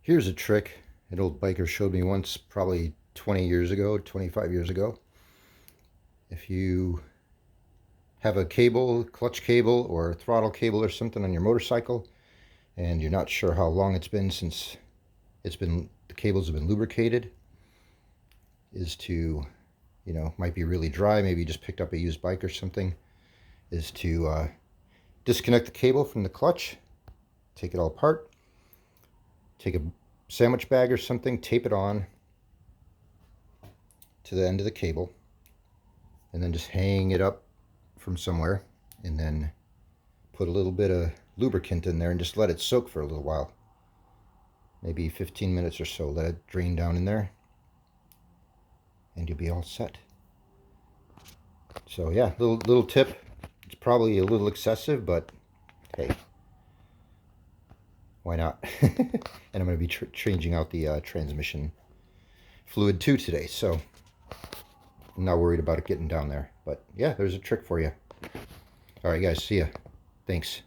Here's a trick an old biker showed me once, probably 20 years ago, 25 years ago. If you have a cable, clutch cable or throttle cable or something on your motorcycle, and you're not sure how long it's been since the cables have been lubricated, is to, might be really dry, maybe you just picked up a used bike or something, is to disconnect the cable from the clutch, take it all apart, take a sandwich bag or something, tape it on to the end of the cable, and then just hang it up from somewhere, and then put a little bit of lubricant in there and just let it soak for a little while, maybe 15 minutes or so. Let it drain down in there and you'll be all set. So yeah, little tip. It's probably a little excessive, but hey, why not? And I'm going to be changing out the transmission fluid too today, so I'm not worried about it getting down there. But yeah, there's a trick for you. All right, guys, see ya. Thanks.